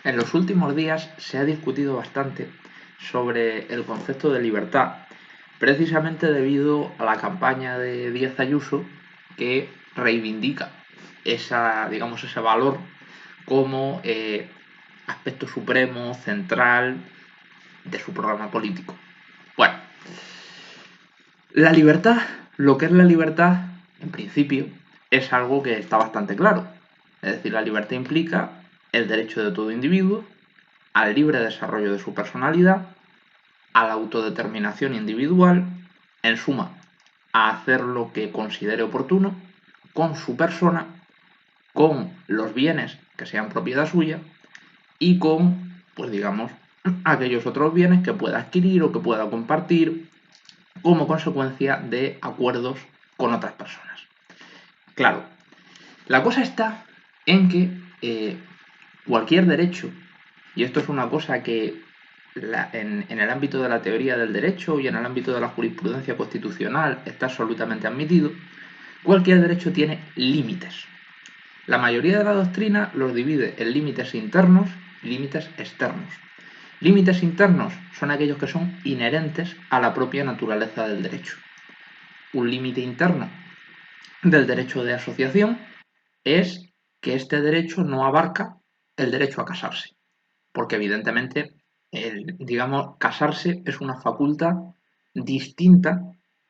En los últimos días se ha discutido bastante sobre el concepto de libertad, precisamente debido a la campaña de Díaz Ayuso que reivindica ese valor como aspecto supremo, central de su programa político. Bueno, la libertad, lo que es la libertad, en principio, es algo que está bastante claro. Es decir, la libertad implica el derecho de todo individuo al libre desarrollo de su personalidad, a la autodeterminación individual, en suma, a hacer lo que considere oportuno con su persona, con los bienes que sean propiedad suya y con, pues digamos, aquellos otros bienes que pueda adquirir o que pueda compartir como consecuencia de acuerdos con otras personas. Claro, la cosa está en que cualquier derecho, y esto es una cosa que en el ámbito de la teoría del derecho y en el ámbito de la jurisprudencia constitucional está absolutamente admitido, cualquier derecho tiene límites. La mayoría de la doctrina los divide en límites internos y límites externos. Límites internos son aquellos que son inherentes a la propia naturaleza del derecho. Un límite interno del derecho de asociación es que este derecho no abarca el derecho a casarse, porque evidentemente, casarse es una facultad distinta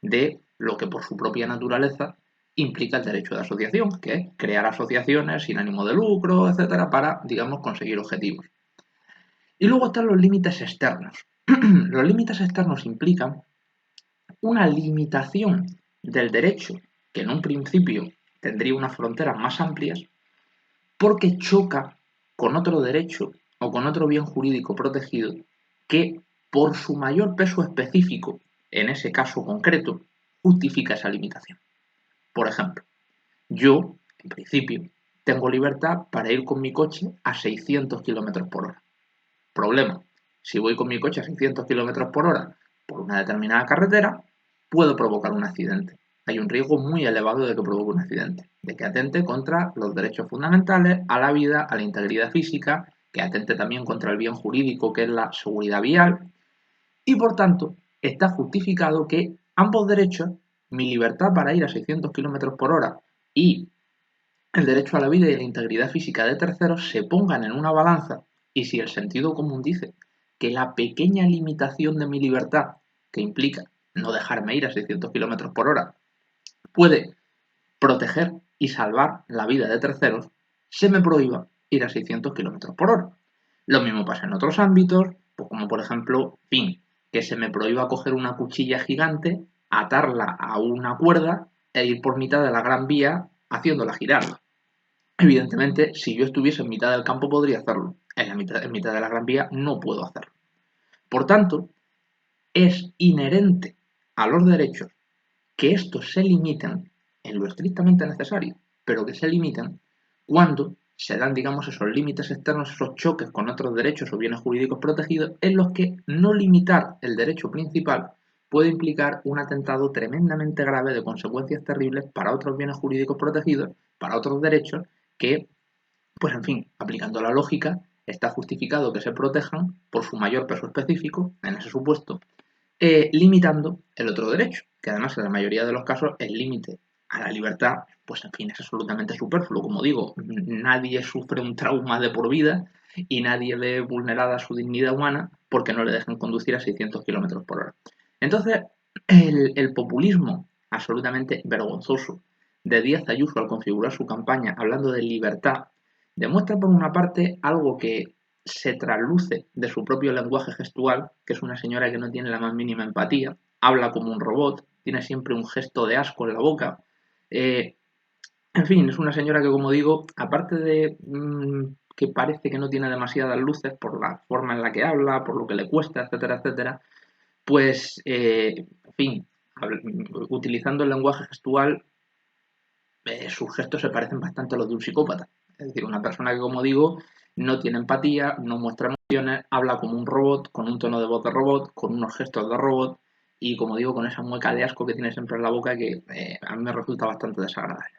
de lo que por su propia naturaleza implica el derecho de asociación, que es crear asociaciones sin ánimo de lucro, etcétera, para, conseguir objetivos. Y luego están los límites externos. Los límites externos implican una limitación del derecho, que en un principio tendría unas fronteras más amplias, porque choca con otro derecho o con otro bien jurídico protegido que, por su mayor peso específico, en ese caso concreto, justifica esa limitación. Por ejemplo, yo, en principio, tengo libertad para ir con mi coche a 600 km por hora. Problema, si voy con mi coche a 600 km por hora por una determinada carretera, puedo provocar un accidente. Hay un riesgo muy elevado de que provoque un accidente, de que atente contra los derechos fundamentales, a la vida, a la integridad física, que atente también contra el bien jurídico que es la seguridad vial, y por tanto está justificado que ambos derechos, mi libertad para ir a 600 km por hora y el derecho a la vida y la integridad física de terceros, se pongan en una balanza, y si el sentido común dice que la pequeña limitación de mi libertad, que implica no dejarme ir a 600 km por hora, puede proteger y salvar la vida de terceros, se me prohíba ir a 600 km por hora. Lo mismo pasa en otros ámbitos, pues como por ejemplo, que se me prohíba coger una cuchilla gigante, atarla a una cuerda e ir por mitad de la Gran Vía haciéndola girar. Evidentemente, si yo estuviese en mitad del campo podría hacerlo. En mitad de la Gran Vía no puedo hacerlo. Por tanto, es inherente a los derechos que estos se limiten en lo estrictamente necesario, pero que se limiten cuando se dan, esos límites externos, esos choques con otros derechos o bienes jurídicos protegidos, en los que no limitar el derecho principal puede implicar un atentado tremendamente grave de consecuencias terribles para otros bienes jurídicos protegidos, para otros derechos que, pues en fin, aplicando la lógica, está justificado que se protejan por su mayor peso específico, en ese supuesto, limitando el otro derecho, que además en la mayoría de los casos el límite a la libertad, pues en fin, es absolutamente superfluo. Como digo, nadie sufre un trauma de por vida y nadie ve vulnerada su dignidad humana porque no le dejan conducir a 600 km por hora. Entonces, el populismo absolutamente vergonzoso de Díaz Ayuso al configurar su campaña hablando de libertad, demuestra por una parte algo que se trasluce de su propio lenguaje gestual, que es una señora que no tiene la más mínima empatía, habla como un robot, tiene siempre un gesto de asco en la boca. En fin, es una señora que, como digo, aparte de que parece que no tiene demasiadas luces por la forma en la que habla, por lo que le cuesta, etcétera, etcétera, pues, en fin, utilizando el lenguaje gestual, sus gestos se parecen bastante a los de un psicópata. Es decir, una persona que, como digo, no tiene empatía, no muestra emociones, habla como un robot, con un tono de voz de robot, con unos gestos de robot y, como digo, con esa mueca de asco que tiene siempre en la boca que a mí me resulta bastante desagradable.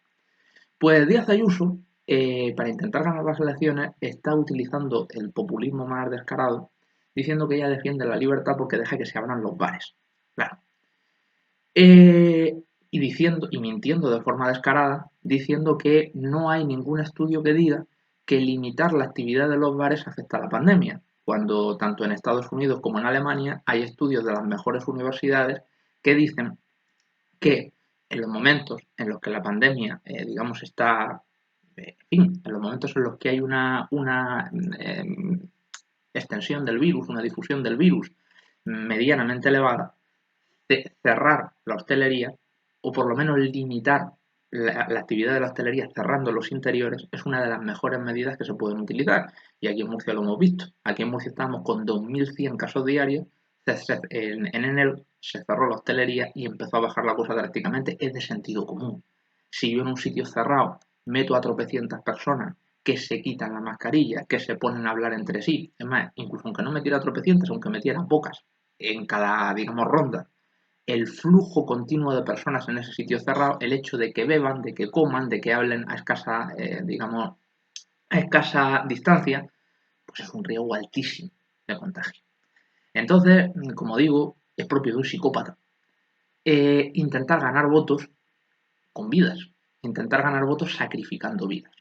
Pues Díaz Ayuso para intentar ganar las elecciones, está utilizando el populismo más descarado, diciendo que ella defiende la libertad porque deja que se abran los bares. Claro. Y diciendo, y mintiendo de forma descarada, diciendo que no hay ningún estudio que diga que limitar la actividad de los bares afecta a la pandemia, cuando tanto en Estados Unidos como en Alemania hay estudios de las mejores universidades que dicen que en los momentos en los que la pandemia, digamos, está, en fin, en los momentos en los que hay una extensión del virus, una difusión del virus medianamente elevada, cerrar la hostelería o por lo menos limitar la actividad de la hostelería cerrando los interiores es una de las mejores medidas que se pueden utilizar. Y aquí en Murcia lo hemos visto. Aquí en Murcia estamos con 2.100 casos diarios. En enero se cerró la hostelería y empezó a bajar la cosa drásticamente. Es de sentido común. Si yo en un sitio cerrado meto a tropecientas personas que se quitan la mascarilla, que se ponen a hablar entre sí, es más, incluso aunque no metiera tropecientas, aunque metiera pocas en cada, digamos, ronda, el flujo continuo de personas en ese sitio cerrado, el hecho de que beban, de que coman, de que hablen a escasa, digamos, a escasa distancia, pues es un riesgo altísimo de contagio. Entonces, como digo, es propio de un psicópata intentar ganar votos con vidas, intentar ganar votos sacrificando vidas.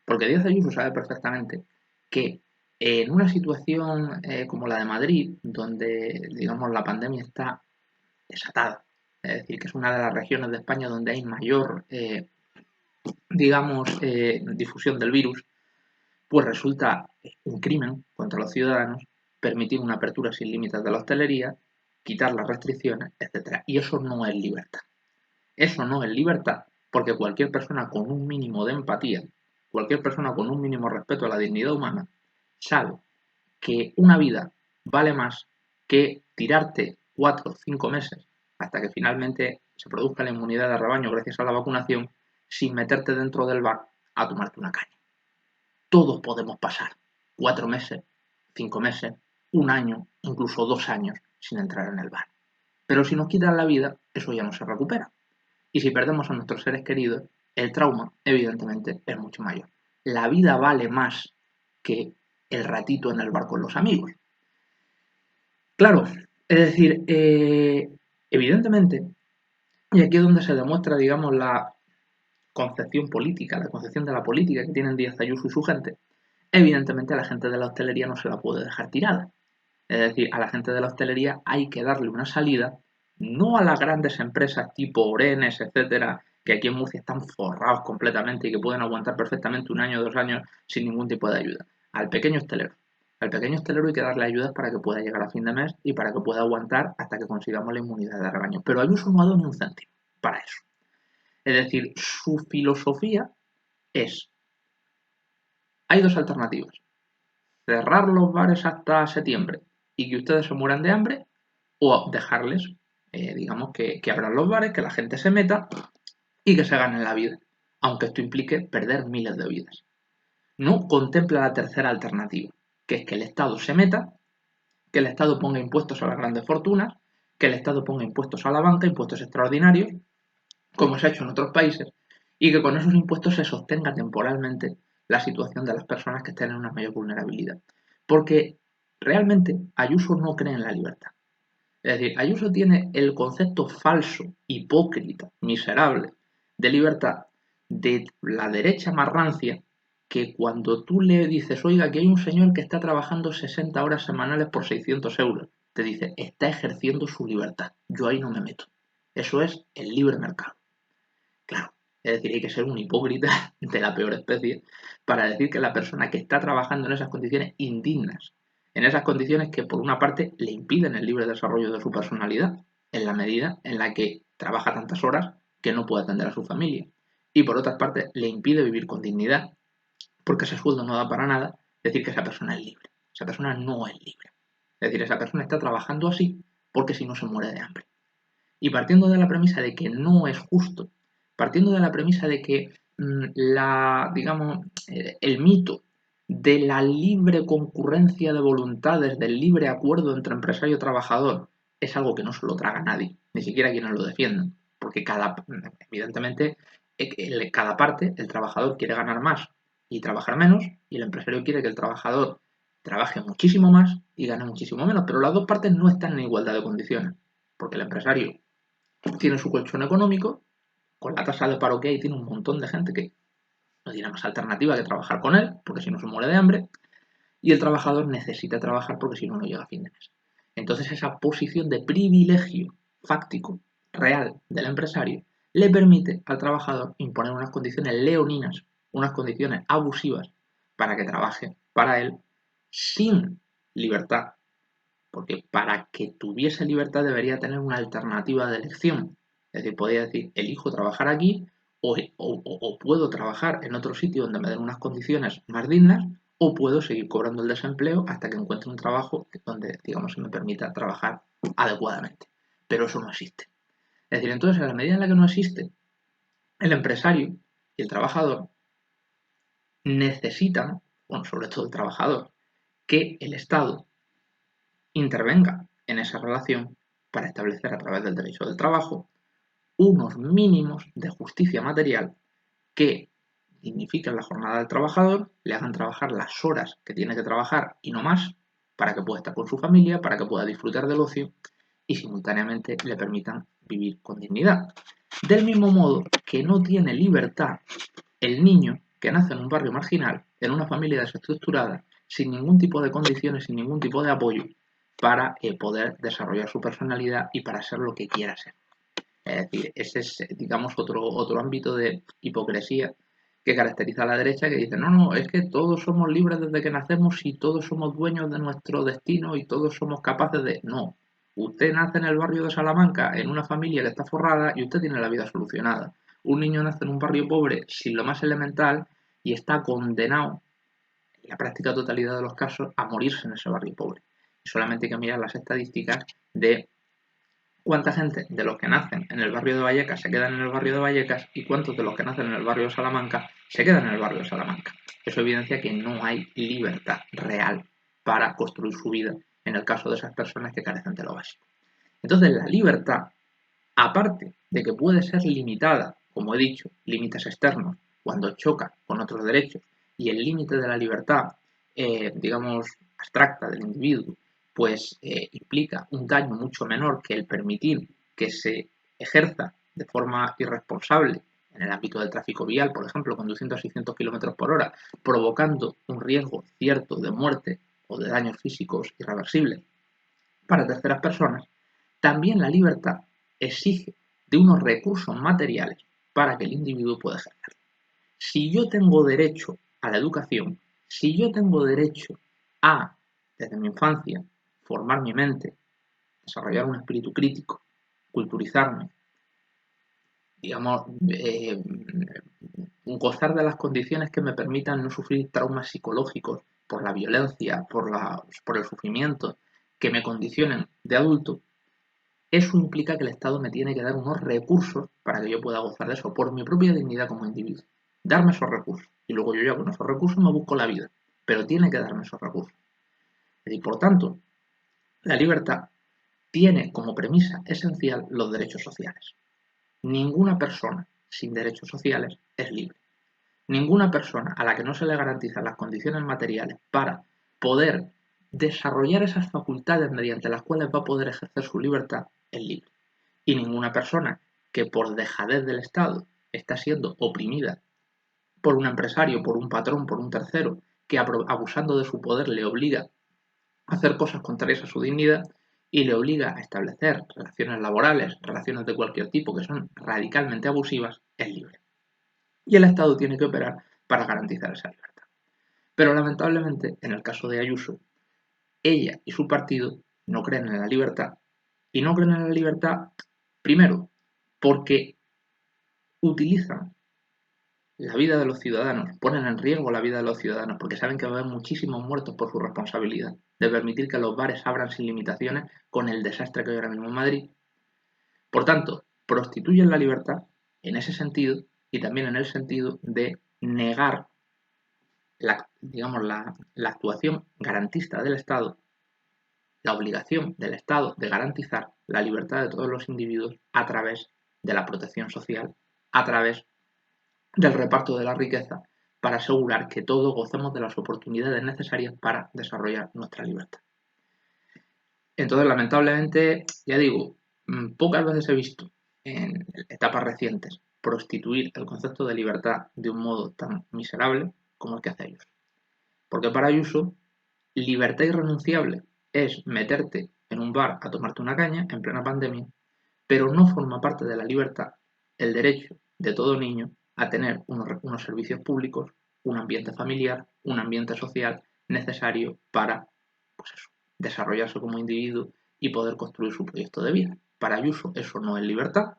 Porque Díaz Ayuso sabe perfectamente que en una situación como la de Madrid, donde, digamos, la pandemia está desatada. Es decir, que es una de las regiones de España donde hay mayor, digamos, difusión del virus, pues resulta un crimen contra los ciudadanos permitir una apertura sin límites de la hostelería, quitar las restricciones, etcétera. Y eso no es libertad. Eso no es libertad porque cualquier persona con un mínimo de empatía, cualquier persona con un mínimo respeto a la dignidad humana, sabe que una vida vale más que tirarte 4 o 5 meses hasta que finalmente se produzca la inmunidad de rebaño gracias a la vacunación sin meterte dentro del bar a tomarte una caña. Todos podemos pasar 4 meses, 5 meses, un año, incluso 2 años sin entrar en el bar. Pero si nos quitan la vida, eso ya no se recupera. Y si perdemos a nuestros seres queridos, el trauma, evidentemente, es mucho mayor. La vida vale más que el ratito en el bar con los amigos. Claro, es decir, evidentemente, y aquí es donde se demuestra, digamos, la concepción política, la concepción de la política que tienen Díaz Ayuso y su gente, evidentemente a la gente de la hostelería no se la puede dejar tirada. Es decir, a la gente de la hostelería hay que darle una salida, no a las grandes empresas tipo Orenes, etcétera, que aquí en Murcia están forrados completamente y que pueden aguantar perfectamente un año o 2 años sin ningún tipo de ayuda. Al pequeño hostelero. Al pequeño hostelero hay que darle ayudas para que pueda llegar a fin de mes y para que pueda aguantar hasta que consigamos la inmunidad de rebaño. Pero Ayuso no ha dado ni un céntimo para eso. Es decir, su filosofía es, hay dos alternativas. Cerrar los bares hasta septiembre y que ustedes se mueran de hambre o dejarles, digamos, que abran los bares, que la gente se meta y que se gane la vida, aunque esto implique perder miles de vidas. No contempla la tercera alternativa, que es que el Estado se meta, que el Estado ponga impuestos a las grandes fortunas, que el Estado ponga impuestos a la banca, impuestos extraordinarios, como se ha hecho en otros países, y que con esos impuestos se sostenga temporalmente la situación de las personas que estén en una mayor vulnerabilidad. Porque realmente Ayuso no cree en la libertad. Es decir, Ayuso tiene el concepto falso, hipócrita, miserable de libertad de la derecha más rancia que cuando tú le dices, oiga, que hay un señor que está trabajando 60 horas semanales por 600 euros, te dice, está ejerciendo su libertad, yo ahí no me meto. Eso es el libre mercado. Claro, es decir, hay que ser un hipócrita de la peor especie para decir que la persona que está trabajando en esas condiciones indignas, en esas condiciones que por una parte le impiden el libre desarrollo de su personalidad, en la medida en la que trabaja tantas horas que no puede atender a su familia, y por otra parte le impide vivir con dignidad, porque ese sueldo no da para nada, decir que esa persona es libre. Esa persona no es libre. Es decir, esa persona está trabajando así porque si no se muere de hambre. Y partiendo de la premisa de que no es justo, partiendo de la premisa de que digamos, el mito de la libre concurrencia de voluntades, del libre acuerdo entre empresario y trabajador, es algo que no se lo traga nadie, ni siquiera quienes lo defienden, porque evidentemente, cada parte, el trabajador quiere ganar más y trabajar menos, y el empresario quiere que el trabajador trabaje muchísimo más y gane muchísimo menos, pero las dos partes no están en igualdad de condiciones, porque el empresario tiene su colchón económico, con la tasa de paro que hay tiene un montón de gente que no tiene más alternativa que trabajar con él, porque si no se muere de hambre, y el trabajador necesita trabajar porque si no, no llega a fin de mes. Entonces esa posición de privilegio fáctico, real, del empresario, le permite al trabajador imponer unas condiciones leoninas, unas condiciones abusivas, para que trabaje para él sin libertad. Porque para que tuviese libertad debería tener una alternativa de elección. Es decir, podría decir, elijo trabajar aquí o puedo trabajar en otro sitio donde me den unas condiciones más dignas o puedo seguir cobrando el desempleo hasta que encuentre un trabajo donde, digamos, se me permita trabajar adecuadamente. Pero eso no existe. Es decir, entonces, en la medida en la que no existe, el empresario y el trabajador necesitan, bueno, sobre todo el trabajador, que el Estado intervenga en esa relación para establecer a través del derecho del trabajo unos mínimos de justicia material que dignifiquen la jornada del trabajador, le hagan trabajar las horas que tiene que trabajar y no más, para que pueda estar con su familia, para que pueda disfrutar del ocio y simultáneamente le permitan vivir con dignidad. Del mismo modo que no tiene libertad el niño que nace en un barrio marginal, en una familia desestructurada, sin ningún tipo de condiciones, sin ningún tipo de apoyo, para poder desarrollar su personalidad y para ser lo que quiera ser. Es decir, ese es, digamos, otro ámbito de hipocresía que caracteriza a la derecha, que dice, no, no, es que todos somos libres desde que nacemos y todos somos dueños de nuestro destino y todos somos capaces de... No, usted nace en el barrio de Salamanca, en una familia que está forrada y usted tiene la vida solucionada. Un niño nace en un barrio pobre sin lo más elemental y está condenado, en la práctica totalidad de los casos, a morirse en ese barrio pobre. Y solamente hay que mirar las estadísticas de cuánta gente de los que nacen en el barrio de Vallecas se quedan en el barrio de Vallecas y cuántos de los que nacen en el barrio de Salamanca se quedan en el barrio de Salamanca. Eso evidencia que no hay libertad real para construir su vida en el caso de esas personas que carecen de lo básico. Entonces la libertad, aparte de que puede ser limitada, como he dicho, límites externos, cuando choca con otros derechos, y el límite de la libertad, digamos, abstracta del individuo, pues implica un daño mucho menor que el permitir que se ejerza de forma irresponsable en el ámbito del tráfico vial, por ejemplo, conduciendo a 600 km por hora, provocando un riesgo cierto de muerte o de daños físicos irreversibles para terceras personas, también la libertad exige de unos recursos materiales para que el individuo pueda ejercer. Si yo tengo derecho a la educación, si yo tengo derecho a, desde mi infancia, formar mi mente, desarrollar un espíritu crítico, culturizarme, digamos, gozar de las condiciones que me permitan no sufrir traumas psicológicos por la violencia, por el sufrimiento que me condicionen de adulto, eso implica que el Estado me tiene que dar unos recursos para que yo pueda gozar de eso, por mi propia dignidad como individuo. Darme esos recursos. Y luego yo ya con esos recursos me busco la vida. Pero tiene que darme esos recursos. Y por tanto, la libertad tiene como premisa esencial los derechos sociales. Ninguna persona sin derechos sociales es libre. Ninguna persona a la que no se le garantizan las condiciones materiales para poder desarrollar esas facultades mediante las cuales va a poder ejercer su libertad es libre. Y ninguna persona que por dejadez del Estado está siendo oprimida por un empresario, por un patrón, por un tercero, que abusando de su poder le obliga a hacer cosas contrarias a su dignidad y le obliga a establecer relaciones laborales, relaciones de cualquier tipo que son radicalmente abusivas, es libre. Y el Estado tiene que operar para garantizar esa libertad. Pero lamentablemente, en el caso de Ayuso, ella y su partido no creen en la libertad. Y no creen en la libertad, primero, porque utilizan la vida de los ciudadanos, ponen en riesgo la vida de los ciudadanos, porque saben que va a haber muchísimos muertos por su responsabilidad, de permitir que los bares abran sin limitaciones con el desastre que hay ahora mismo en Madrid. Por tanto, prostituyen la libertad en ese sentido y también en el sentido de negar la actuación garantista del Estado, la obligación del Estado de garantizar la libertad de todos los individuos a través de la protección social, a través del reparto de la riqueza para asegurar que todos gocemos de las oportunidades necesarias para desarrollar nuestra libertad. Entonces, lamentablemente, ya digo, pocas veces he visto en etapas recientes prostituir el concepto de libertad de un modo tan miserable como el que hace Ayuso. Porque para Ayuso, libertad irrenunciable es meterte en un bar a tomarte una caña en plena pandemia, pero no forma parte de la libertad el derecho de todo niño a tener unos servicios públicos, un ambiente familiar, un ambiente social necesario para, pues eso, desarrollarse como individuo y poder construir su proyecto de vida. Para Ayuso eso no es libertad,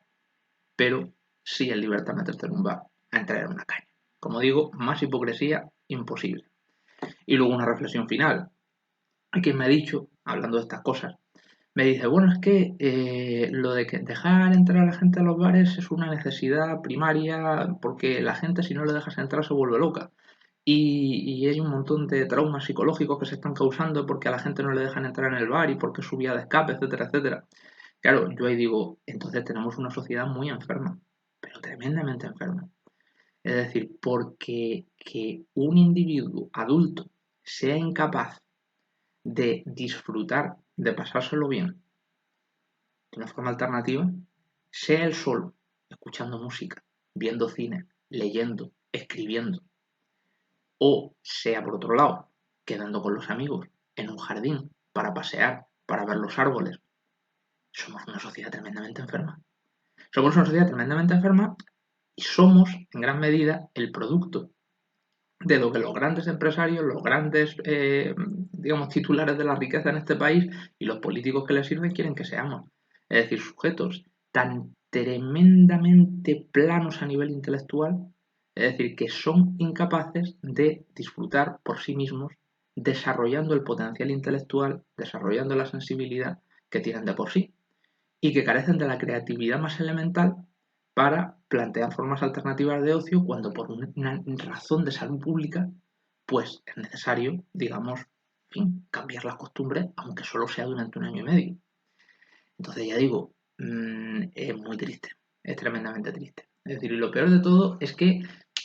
pero sí es libertad meterte en un bar a entrar en una caña. Como digo, más hipocresía imposible. Y luego una reflexión final. Hay quien me ha dicho, hablando de estas cosas, me dice, bueno, es que lo de que dejar entrar a la gente a los bares es una necesidad primaria porque la gente si no le dejas entrar se vuelve loca. Y hay un montón de traumas psicológicos que se están causando porque a la gente no le dejan entrar en el bar y porque es su vía de escape, etcétera, etcétera. Claro, yo ahí digo, entonces tenemos una sociedad muy enferma, pero tremendamente enferma. Es decir, porque que un individuo adulto sea incapaz de disfrutar, de pasárselo bien, de una forma alternativa, sea él solo, escuchando música, viendo cine, leyendo, escribiendo, o sea por otro lado, quedando con los amigos en un jardín para pasear, para ver los árboles. Somos una sociedad tremendamente enferma. Somos una sociedad tremendamente enferma y somos, en gran medida, el producto de lo que los grandes empresarios, los grandes, digamos, titulares de la riqueza en este país y los políticos que les sirven quieren que seamos. Es decir, sujetos tan tremendamente planos a nivel intelectual, es decir, que son incapaces de disfrutar por sí mismos, desarrollando el potencial intelectual, desarrollando la sensibilidad que tienen de por sí y que carecen de la creatividad más elemental para plantear formas alternativas de ocio cuando por una razón de salud pública, pues es necesario, digamos, en fin, cambiar las costumbres, aunque solo sea durante un año y medio. Entonces ya digo, es muy triste, es tremendamente triste. Es decir, y lo peor de todo es que,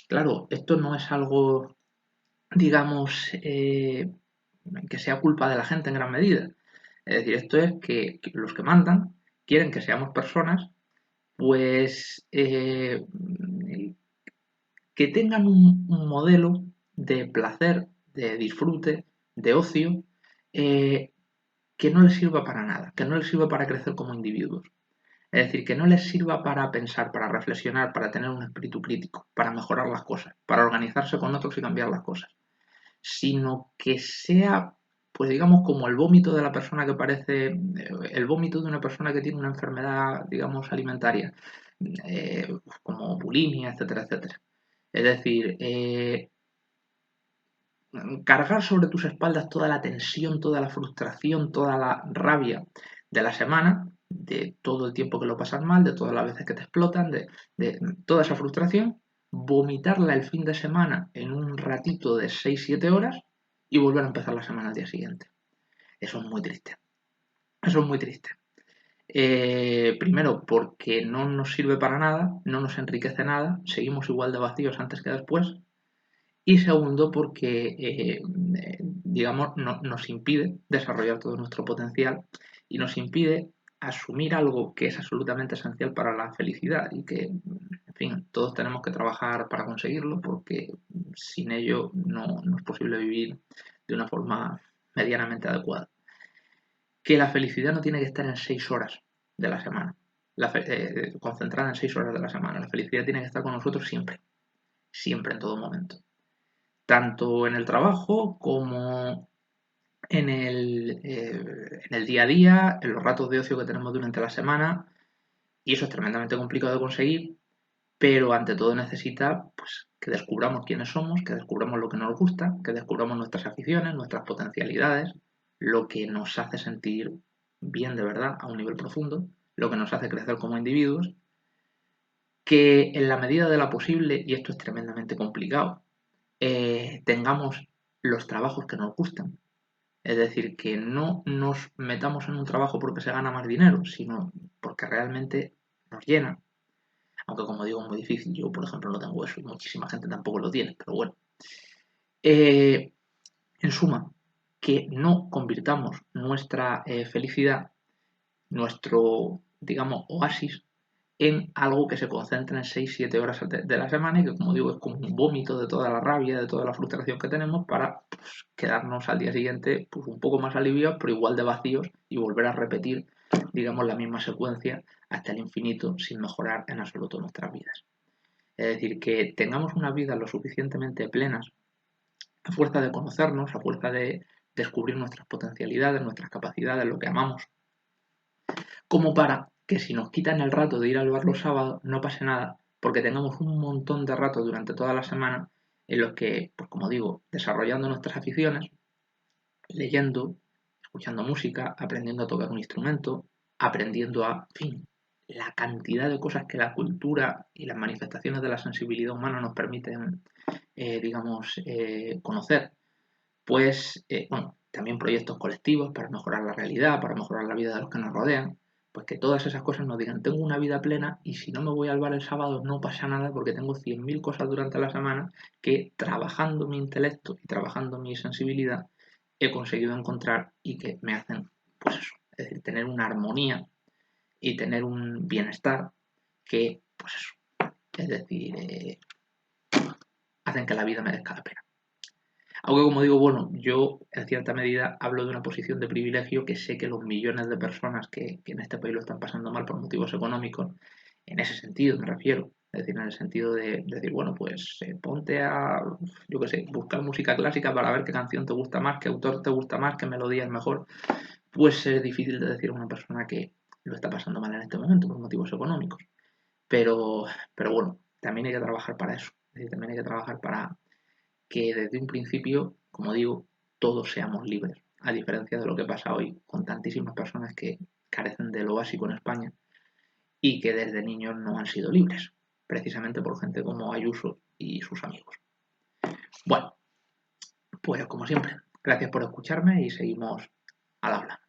claro, esto no es algo, digamos, que sea culpa de la gente en gran medida. Es decir, esto es que los que mandan quieren que seamos personas pues que tengan un modelo de placer, de disfrute, de ocio, eh, que no les sirva para nada, que no les sirva para crecer como individuos. Es decir, que no les sirva para pensar, para reflexionar, para tener un espíritu crítico, para mejorar las cosas, para organizarse con otros y cambiar las cosas, sino que sea, pues digamos, como el vómito de la persona que parece, el vómito de una persona que tiene una enfermedad, digamos, alimentaria, eh, como bulimia, etcétera, etcétera. Es decir, cargar sobre tus espaldas toda la tensión, toda la frustración, toda la rabia de la semana, de todo el tiempo que lo pasas mal, de todas las veces que te explotan, de toda esa frustración, vomitarla el fin de semana en un ratito de 6 7 horas y volver a empezar la semana al día siguiente. Eso es muy triste. Eso es muy triste. Primero, porque no nos sirve para nada, no nos enriquece nada, seguimos igual de vacíos antes que después. Y segundo, porque, digamos, nos impide desarrollar todo nuestro potencial y nos impide asumir algo que es absolutamente esencial para la felicidad y que, en fin, todos tenemos que trabajar para conseguirlo porque sin ello no es posible vivir de una forma medianamente adecuada. Que la felicidad no tiene que estar en 6 horas de la semana, concentrada en 6 horas de la semana. La felicidad tiene que estar con nosotros siempre, siempre, en todo momento. Tanto en el trabajo como en el día a día, en los ratos de ocio que tenemos durante la semana, y eso es tremendamente complicado de conseguir, pero ante todo necesita pues, que descubramos quiénes somos, que descubramos lo que nos gusta, que descubramos nuestras aficiones, nuestras potencialidades, lo que nos hace sentir bien de verdad a un nivel profundo, lo que nos hace crecer como individuos, que en la medida de lo posible, y esto es tremendamente complicado, tengamos los trabajos que nos gustan. Es decir, que no nos metamos en un trabajo porque se gana más dinero, sino porque realmente nos llena. Aunque como digo, es muy difícil. Yo, por ejemplo, no tengo eso y muchísima gente tampoco lo tiene. Pero bueno, Eh, en suma, que no convirtamos nuestra felicidad, nuestro, digamos, oasis, en algo que se concentra en 6 7 horas de la semana y que, como digo, es como un vómito de toda la rabia, de toda la frustración que tenemos para pues, quedarnos al día siguiente pues, un poco más aliviados, pero igual de vacíos y volver a repetir, digamos, la misma secuencia hasta el infinito sin mejorar en absoluto nuestras vidas. Es decir, que tengamos unas vidas lo suficientemente plenas a fuerza de conocernos, a fuerza de descubrir nuestras potencialidades, nuestras capacidades, lo que amamos, como para que si nos quitan el rato de ir al bar los sábados no pase nada, porque tengamos un montón de ratos durante toda la semana en los que, pues como digo, desarrollando nuestras aficiones, leyendo, escuchando música, aprendiendo a tocar un instrumento, aprendiendo a, en fin, la cantidad de cosas que la cultura y las manifestaciones de la sensibilidad humana nos permiten, digamos, conocer, pues, bueno, también proyectos colectivos para mejorar la realidad, para mejorar la vida de los que nos rodean, pues que todas esas cosas nos digan, tengo una vida plena y si no me voy al bar el sábado no pasa nada porque tengo 100.000 cosas durante la semana que trabajando mi intelecto y trabajando mi sensibilidad he conseguido encontrar y que me hacen, pues eso, es decir, tener una armonía y tener un bienestar que, pues eso, es decir, hacen que la vida merezca la pena. Aunque como digo, bueno, yo en cierta medida hablo de una posición de privilegio que sé que los millones de personas que en este país lo están pasando mal por motivos económicos, en ese sentido me refiero, es decir, en el sentido de decir, bueno, pues ponte a, yo qué sé, buscar música clásica para ver qué canción te gusta más, qué autor te gusta más, qué melodía es mejor, pues es difícil de decir a una persona que lo está pasando mal en este momento por motivos económicos. Pero, pero bueno, también hay que trabajar para eso, es decir, también hay que trabajar para que desde un principio, como digo, todos seamos libres, a diferencia de lo que pasa hoy con tantísimas personas que carecen de lo básico en España y que desde niños no han sido libres, precisamente por gente como Ayuso y sus amigos. Bueno, pues como siempre, gracias por escucharme y seguimos al habla.